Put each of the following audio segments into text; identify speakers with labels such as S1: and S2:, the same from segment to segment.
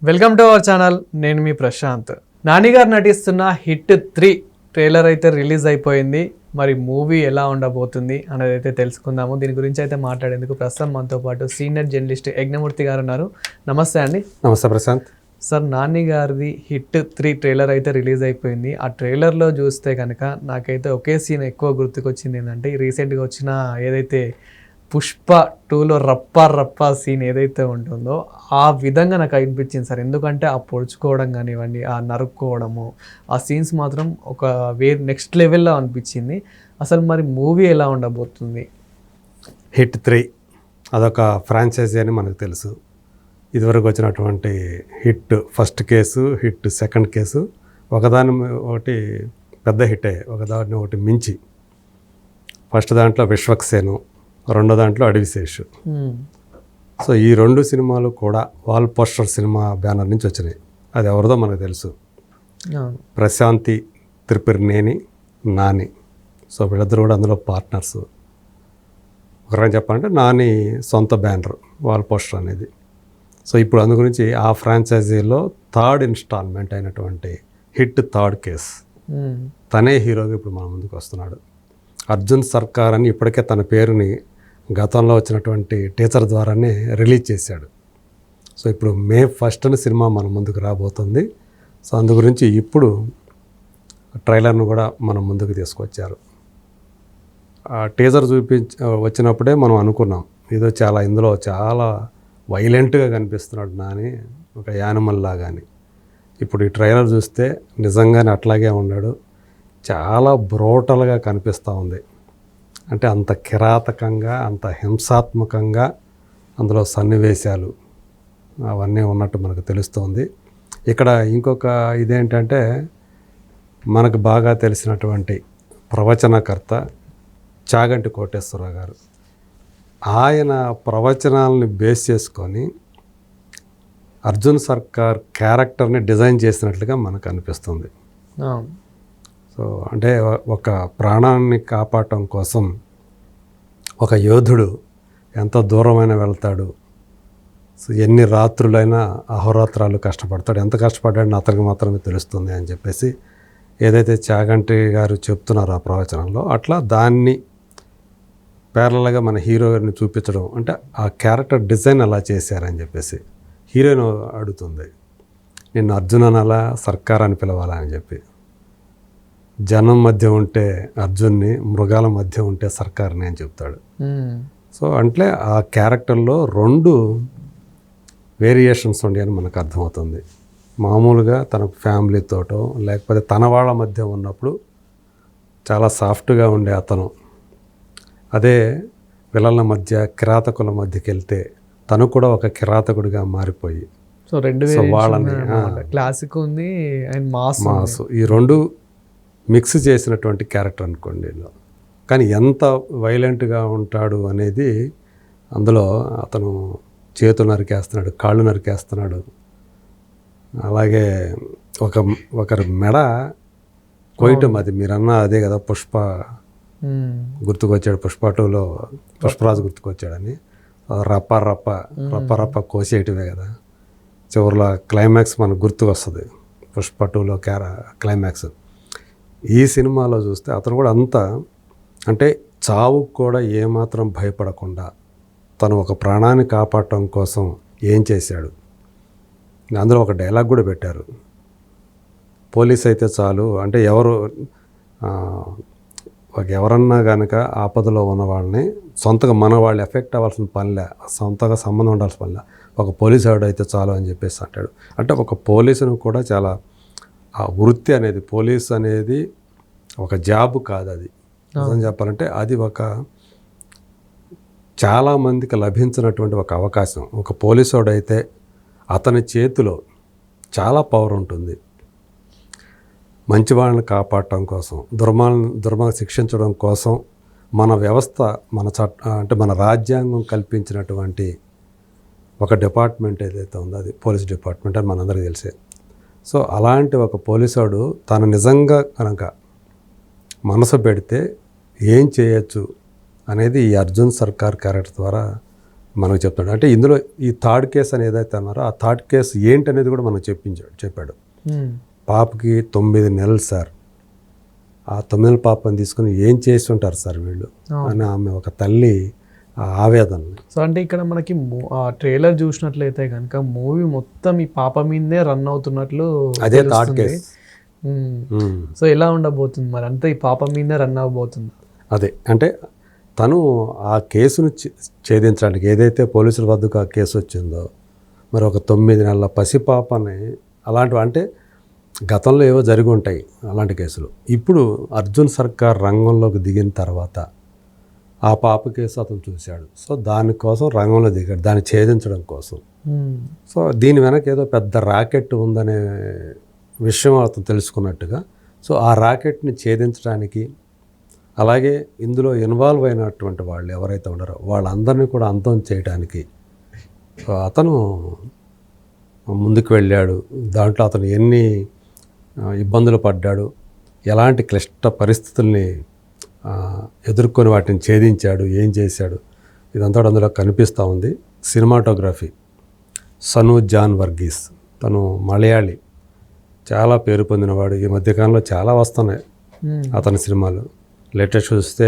S1: Welcome to our channel. నేను మీ ప్రశాంత్. నాని గారు నటిస్తున్న హిట్ 3 ట్రైలర్ అయితే రిలీజ్ అయిపోయింది. మరి మూవీ ఎలా ఉండబోతుంది అనేది అయితే తెలుసుకుందాము. దీని గురించి అయితే మాట్లాడేందుకు ప్రస్తుతం మనతో పాటు సీనియర్ జర్నలిస్ట్ యజ్ఞమూర్తి గారు ఉన్నారు. నమస్తే అండి.
S2: నమస్తే ప్రశాంత్.
S1: సార్, నాని గారిది హిట్ 3 ట్రైలర్ అయితే రిలీజ్ అయిపోయింది. ఆ ట్రైలర్లో చూస్తే కనుక నాకైతే ఒకే సీన్ ఎక్కువ గుర్తుకొచ్చింది. ఏంటంటే రీసెంట్గా వచ్చిన ఏదైతే పుష్ప 2లో రప్పా సీన్ ఏదైతే ఉంటుందో ఆ విధంగా నాకు అనిపించింది సార్. ఎందుకంటే ఆ పొడుచుకోవడం కానివ్వండి, ఆ నరుక్కోవడము, ఆ సీన్స్ మాత్రం ఒక నెక్స్ట్ లెవెల్లో అనిపించింది. అసలు మరి మూవీ ఎలా ఉండబోతుంది?
S2: హిట్ 3 అదొక ఫ్రాంచైజీ అని మనకు తెలుసు. ఇదివరకు వచ్చినటువంటి hit first case, hit second case ఒకదాని ఒకటి పెద్ద హిట్టే, ఒకదాన్ని ఒకటి మించి. ఫస్ట్ దాంట్లో విశ్వక్సేను, రెండో దాంట్లో అడవిశేషు. సో ఈ రెండు సినిమాలు కూడా వాల్ పోస్టర్ సినిమా బ్యానర్ నుంచి వచ్చినాయి. అది ఎవరిదో మనకు తెలుసు, ప్రశాంతి త్రిపురనేని, నాని. సో వీళ్ళిద్దరు కూడా అందులో పార్ట్నర్స్. ఒకరని చెప్పాలంటే నాని సొంత బ్యానర్ వాల్ పోస్టర్ అనేది. సో ఇప్పుడు అందు గురించి ఆ ఫ్రాంచైజీలో థర్డ్ ఇన్స్టాల్మెంట్ అయినటువంటి హిట్ థర్డ్ కేస్ తనే హీరోగా ఇప్పుడు మన ముందుకు వస్తున్నాడు. అర్జున్ సర్కార్ అని ఇప్పటికే తన పేరుని గతంలో వచ్చినటువంటి టీజర్ ద్వారానే రిలీజ్ చేశాడు. సో ఇప్పుడు మే 1న సినిమా మన ముందుకు రాబోతుంది. సో అందు గురించి ఇప్పుడు ట్రైలర్ను కూడా మనం ముందుకు తీసుకొచ్చారు. ఆ టీజర్ వచ్చినప్పుడే మనం అనుకున్నాం ఇందులో చాలా వైలెంట్గా కనిపిస్తున్నాడు నాని, ఒక యానిమల్ లాగాని. ఇప్పుడు ఈ ట్రైలర్ చూస్తే నిజంగానే అట్లాగే ఉన్నాడు. చాలా బ్రోటల్గా కనిపిస్తూ ఉంది. అంటే అంత కిరాతకంగా, అంత హింసాత్మకంగా అందులో సన్నివేశాలు అవన్నీ ఉన్నట్టు మనకు తెలుస్తోంది. ఇక్కడ ఇంకొక ఇదేంటంటే, మనకు బాగా తెలిసినటువంటి ప్రవచనకర్త చాగంటి కోటేశ్వరరావు గారు, ఆయన ప్రవచనాలని బేస్ చేసుకొని అర్జున్ సర్కార్ క్యారెక్టర్ని డిజైన్ చేసినట్లుగా మనకు అనిపిస్తుంది. సో అంటే ఒక ప్రాణాన్ని కాపాడటం కోసం ఒక యోధుడు ఎంత దూరమైన వెళ్తాడు, సో ఎన్ని రాత్రులైనా అహోరాత్రాలు కష్టపడతాడు, ఎంత కష్టపడ్డాడని అతనికి మాత్రమే తెలుస్తుంది అని చెప్పేసి ఏదైతే చాగంటి గారు చెప్తున్నారో ఆ ప్రవచనంలో, అట్లా దాన్ని ప్యారలల్గా మన హీరోని చూపించడం. అంటే ఆ క్యారెక్టర్ డిజైన్ అలా చేశారని చెప్పేసి హీరోయిన్ అడుగుతుంది, నిన్ను అర్జున్ అనాలా, సర్కార్ అని పిలవాలా అని చెప్పి. జనం మధ్య ఉంటే అర్జున్ని, మృగాల మధ్య ఉంటే సర్కార్ని అని చెప్తాడు. సో అంటే ఆ క్యారెక్టర్లో 2 వేరియేషన్స్ ఉండి అని మనకు అర్థమవుతుంది. మామూలుగా తన ఫ్యామిలీతోటో లేకపోతే తన వాళ్ళ మధ్య ఉన్నప్పుడు చాలా సాఫ్ట్గా ఉండే అతను, అదే విలన్ల మధ్య, కిరాతకుల మధ్యకి వెళ్తే తను కూడా ఒక కిరాతకుడిగా మారిపోయి,
S1: సో వాళ్ళని క్లాసిక్ ఉంది అండ్ మాస్,
S2: ఈ 2 మిక్స్ చేసినటువంటి క్యారెక్టర్ అనుకోండి. కానీ ఎంత వైలెంట్గా ఉంటాడు అనేది అందులో అతను చేతులు నరికేస్తున్నాడు, కాళ్ళు నరికేస్తున్నాడు. అలాగే ఒకరి మెడ కోయటం, అది మీరన్నా అదే కదా, పుష్ప గుర్తుకొచ్చాడు, పుష్ప 2లో పుష్పరాజు గుర్తుకొచ్చాడని. రప్ప కోసేయటమే కదా చివరిలో క్లైమాక్స్ మనకు గుర్తుకు వస్తుంది. పుష్ప 2లో క్లైమాక్స్. ఈ సినిమాలో చూస్తే అతను కూడా అంతా, అంటే చావుకు కూడా ఏమాత్రం భయపడకుండా తను ఒక ప్రాణాన్ని కాపాడటం కోసం ఏం చేశాడు. అందులో ఒక డైలాగ్ కూడా పెట్టారు, పోలీస్ అయితే చాలు, అంటే ఎవరన్నా కనుక ఆపదలో ఉన్న వాళ్ళని సొంతగా మన వాళ్ళు ఎఫెక్ట్ అవ్వాల్సిన పనిలే, సొంతగా సంబంధం ఉండాల్సిన పనిలే, ఒక పోలీసు ఆవిడ అయితే చాలు అని చెప్పేసి అంటాడు. అంటే ఒక పోలీసును కూడా చాలా, ఆ వృత్తి అనేది, పోలీస్ అనేది ఒక జాబ్ కాదు, అది నిజం చెప్పాలంటే అది ఒక చాలామందికి లభించినటువంటి ఒక అవకాశం. ఒక పోలీసుడు అయితే అతని చేతిలో చాలా పవర్ ఉంటుంది. మంచి వాళ్ళని కాపాడటం కోసం, దుర్మార్గం శిక్షించడం కోసం మన వ్యవస్థ, అంటే మన రాజ్యాంగం కల్పించినటువంటి ఒక డిపార్ట్మెంట్ ఏదైతే ఉందో అది పోలీస్ డిపార్ట్మెంట్ అని మనందరికీ తెలిసే. సో అలాంటి ఒక పోలీసుడు తను నిజంగా కనుక మనసు పెడితే ఏం చేయొచ్చు అనేది ఈ అర్జున్ సర్కార్ క్యారెక్టర్ ద్వారా మనకు చెప్తాడు. అంటే ఇందులో ఈ థర్డ్ కేసు అని ఏదైతే అన్నారో ఆ థర్డ్ కేసు ఏంటి అనేది కూడా మనకు చెప్పాడు. పాపకి 9 నెలలు సార్, ఆ 9 నెలల పాపని తీసుకుని ఏం చేసి ఉంటారు సార్ వీళ్ళు అని ఆమె ఒక తల్లి ఆవేదన.
S1: సో అంటే ఇక్కడ మనకి ట్రైలర్ చూసినట్లయితే కనుక మూవీ మొత్తం ఈ పాప మీదే రన్ అవుతున్నట్లు
S2: అదే థర్డ్ కేసు.
S1: సో ఎలా ఉండబోతుంది మరి, అంతా ఈ పాప మీదే రన్ అవ్వబోతుంది?
S2: అదే అంటే తను ఆ కేసును ఛేదించడానికి ఏదైతే పోలీసుల వద్దకు ఆ కేసు వచ్చిందో, మరి ఒక 9 నెలల పసిపాపని అలాంటివి అంటే గతంలో ఏవో జరిగి ఉంటాయి అలాంటి కేసులు. ఇప్పుడు అర్జున్ సర్కార్ రంగంలోకి దిగిన తర్వాత ఆ పాప కేసు అతను చూశాడు. సో దానికోసం రంగంలో దిగాడు, దాన్ని ఛేదించడం కోసం. సో దీని వెనక ఏదో పెద్ద రాకెట్ ఉందనే విషయం అతను తెలుసుకున్నట్టుగా, సో ఆ రాకెట్ని ఛేదించడానికి, అలాగే ఇందులో ఇన్వాల్వ్ అయినటువంటి వాళ్ళు ఎవరైతే ఉన్నారో వాళ్ళందరినీ కూడా అంతం చేయడానికి సో అతను ముందుకు వెళ్ళాడు. దాంట్లో అతను ఎన్ని ఇబ్బందులు పడ్డాడు, ఎలాంటి క్లిష్ట పరిస్థితుల్ని ఎదుర్కొని వాటిని ఛేదించాడు, ఏం చేశాడు, ఇదంతా అందులో కనిపిస్తూ ఉంది. సినిమాటోగ్రఫీ సను జాన్ వర్గీస్, తను మలయాళీ, చాలా పేరు పొందినవాడు. ఈ మధ్యకాలంలో చాలా వస్తున్నాయి అతని సినిమాలు. లేటెస్ట్ చూస్తే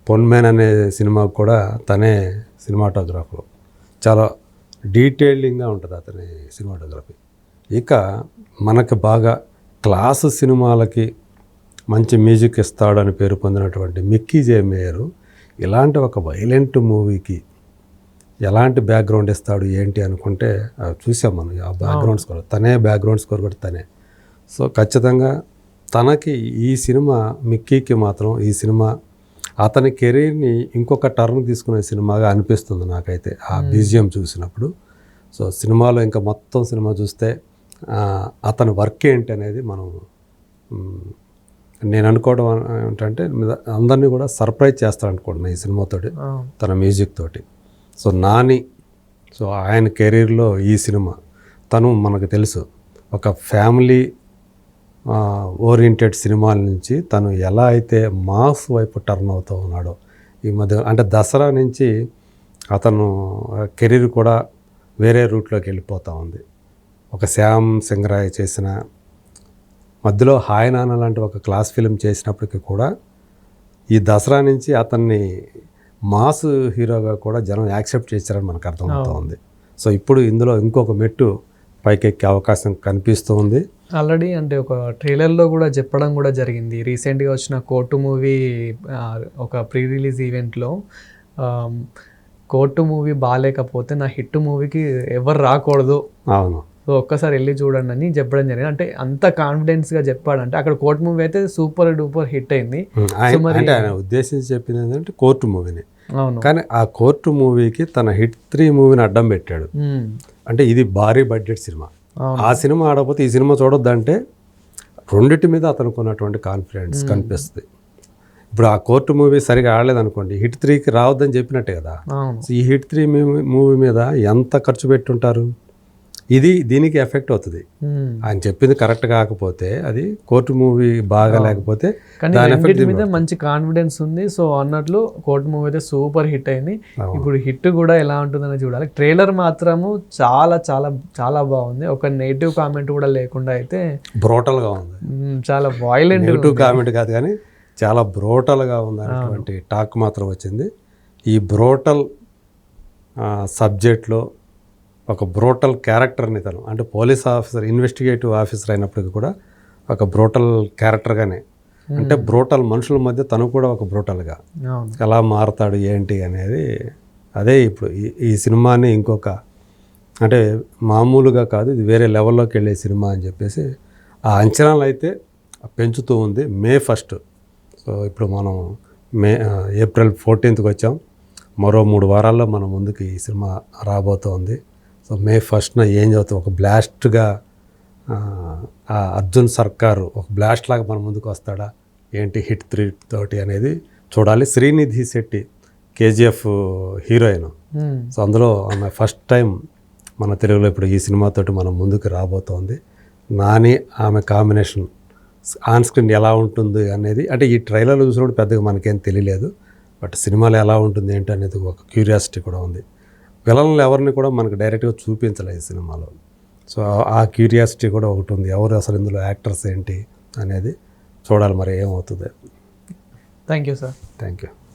S2: పొన్మెన్ అనే సినిమాకు కూడా తనే సినిమాటోగ్రాఫర్. చాలా డీటెయిలింగ్గా ఉంటుంది అతని సినిమాటోగ్రఫీ. ఇక మనకు బాగా క్లాసు సినిమాలకి మంచి మ్యూజిక్ ఇస్తాడని పేరు పొందినటువంటి మిక్కీ జే మేయర్ ఇలాంటి ఒక వైలెంట్ మూవీకి ఎలాంటి బ్యాక్గ్రౌండ్ ఇస్తాడు ఏంటి అనుకుంటే చూసాం మనం. ఆ బ్యాక్గ్రౌండ్ స్కోర్ తనే, బ్యాక్గ్రౌండ్ స్కోర్ కూడా తనే. సో ఖచ్చితంగా తనకి ఈ సినిమా, మిక్కీకి మాత్రం ఈ సినిమా అతని కెరీర్ని ఇంకొక టర్న్ తీసుకునే సినిమాగా అనిపిస్తుంది నాకైతే ఆ బీజిఎం చూసినప్పుడు. సో సినిమాలో ఇంకా మొత్తం సినిమా చూస్తే అతని వర్క్ ఏంటి అనేది మనం, నేను అనుకోవడం ఏంటంటే అందరినీ కూడా సర్ప్రైజ్ చేస్తాడు అనుకుంటున్నాను ఈ సినిమాతోటి, తన మ్యూజిక్ తోటి. సో నాని, సో ఆయన కెరీర్లో ఈ సినిమా, తను మనకు తెలుసు ఒక ఫ్యామిలీ ఓరియంటెడ్ సినిమాల నుంచి తను ఎలా అయితే మాస్ వైపు టర్న్ అవుతూ ఉన్నాడో ఈ మధ్య, అంటే దసరా నుంచి అతను కెరీర్ కూడా వేరే రూట్లోకి వెళ్ళిపోతూ ఉంది. ఒక శ్యామ్ సింగరాయ్ చేసిన, మధ్యలో హాయ్ నాన్న లాంటి ఒక క్లాస్ ఫిలిం చేసినప్పటికీ కూడా ఈ దసరా నుంచి అతన్ని మాస్ హీరోగా కూడా జనం యాక్సెప్ట్ చేశారని మనకు అర్థమవుతూ ఉంది. సో ఇప్పుడు ఇందులో ఇంకొక మెట్టు పైకెక్కే అవకాశం కనిపిస్తూ ఉంది.
S1: ఆల్రెడీ అంటే ఒక ట్రైలర్లో కూడా చెప్పడం కూడా జరిగింది. రీసెంట్గా వచ్చిన కోర్టు మూవీ ఒక ప్రీ రిలీజ్ ఈవెంట్లో, కోర్టు మూవీ బాగాలేకపోతే నా హిట్ మూవీకి ఎవరు రాకూడదు,
S2: అవును,
S1: సో ఒక్కసారి వెళ్ళి చూడండి అని చెప్పడం జరిగింది. అంటే అంత కాన్ఫిడెన్స్గా చెప్పాడంటే అక్కడ కోర్టు మూవీ అయితే సూపర్ డూపర్ హిట్ అయింది.
S2: అంటే ఆయన ఉద్దేశించి చెప్పింది ఏంటంటే కోర్టు మూవీని.
S1: అవును,
S2: కానీ ఆ కోర్టు మూవీకి తన హిట్ 3 మూవీని అడ్డం పెట్టాడు. అంటే ఇది భారీ బడ్జెట్ సినిమా, ఆ సినిమా ఆడకపోతే ఈ సినిమా చూడొద్దంటే రెండింటి మీద అతనికి ఉన్నటువంటి కాన్ఫిడెన్స్ కనిపిస్తుంది. ఇప్పుడు ఆ కోర్టు మూవీ సరిగా ఆడలేదనుకోండి, హిట్ 3కి రావద్దని చెప్పినట్టే కదా. ఈ హిట్ 3 మూవీ మీద ఎంత ఖర్చు పెట్టుంటారు, ఇది దీనికి ఎఫెక్ట్ అవుతుంది. ఆయన చెప్పింది కరెక్ట్ కాకపోతే, అది కోర్టు మూవీ బాగా లేకపోతే దాని ఎఫెక్ట్
S1: మీద మంచి కాన్ఫిడెన్స్ ఉంది. సో అన్నట్లు కోర్టు మూవీ అయితే సూపర్ హిట్ అయింది. ఇప్పుడు హిట్ కూడా ఎలా ఉంటుందని చూడాలి. ట్రైలర్ మాత్రము చాలా చాలా చాలా బాగుంది. ఒక నెగిటివ్ కామెంట్ కూడా లేకుండా అయితే
S2: బ్రోటల్గా ఉంది,
S1: చాలా వైలెంట్.
S2: నెగిటివ్ కామెంట్ కాదు కానీ చాలా బ్రోటల్గా ఉంది అనేటువంటి టాక్ మాత్రం వచ్చింది. ఈ బ్రోటల్ సబ్జెక్ట్లో ఒక బ్రోటల్ క్యారెక్టర్ని తను, అంటే పోలీస్ ఆఫీసర్, ఇన్వెస్టిగేటివ్ ఆఫీసర్ అయినప్పటికీ కూడా ఒక బ్రోటల్ క్యారెక్టర్గానే, అంటే బ్రోటల్ మనుషుల మధ్య తను కూడా ఒక బ్రోటల్గా ఎలా మారుతాడు ఏంటి అనేది, అదే ఇప్పుడు ఈ సినిమాని ఇంకొక, అంటే మామూలుగా కాదు, ఇది వేరే లెవెల్లోకి వెళ్ళే సినిమా అని చెప్పేసి ఆ అంచనాలు అయితే పెంచుతూ ఉంది. May 1. సో ఇప్పుడు మనం April 14th వచ్చాం. మరో 3 వారాల్లో మన ముందుకు ఈ సినిమా రాబోతోంది. సో May 1 ఏం చదువుతాం, ఒక బ్లాస్ట్గా అర్జున్ సర్కారు ఒక బ్లాస్ట్ లాగా మన ముందుకు వస్తాడా ఏంటి హిట్ 3 తోటి అనేది చూడాలి. Srinidhi Shetty KGF heroine, so అందులో ఆమె ఫస్ట్ టైం మన తెలుగులో ఇప్పుడు ఈ సినిమాతోటి మనం ముందుకు రాబోతోంది. నాని ఆమె కాంబినేషన్ ఆన్ స్క్రీన్ ఎలా ఉంటుంది అనేది, అంటే ఈ ట్రైలర్లో చూసినప్పుడు పెద్దగా మనకేం తెలియలేదు, బట్ సినిమాలో ఎలా ఉంటుంది ఏంటి అనేది ఒక క్యూరియాసిటీ కూడా ఉంది. విలన్లు ఎవరిని కూడా మనకు డైరెక్ట్గా చూపించలేదు ఈ సినిమాలో. సో ఆ క్యూరియాసిటీ కూడా ఒకటి ఉంది, ఎవరు అసలు ఇందులో యాక్టర్స్ ఏంటి అనేది చూడాలి మరి ఏమవుతుంది.
S1: Thank you sir.
S2: Thank you.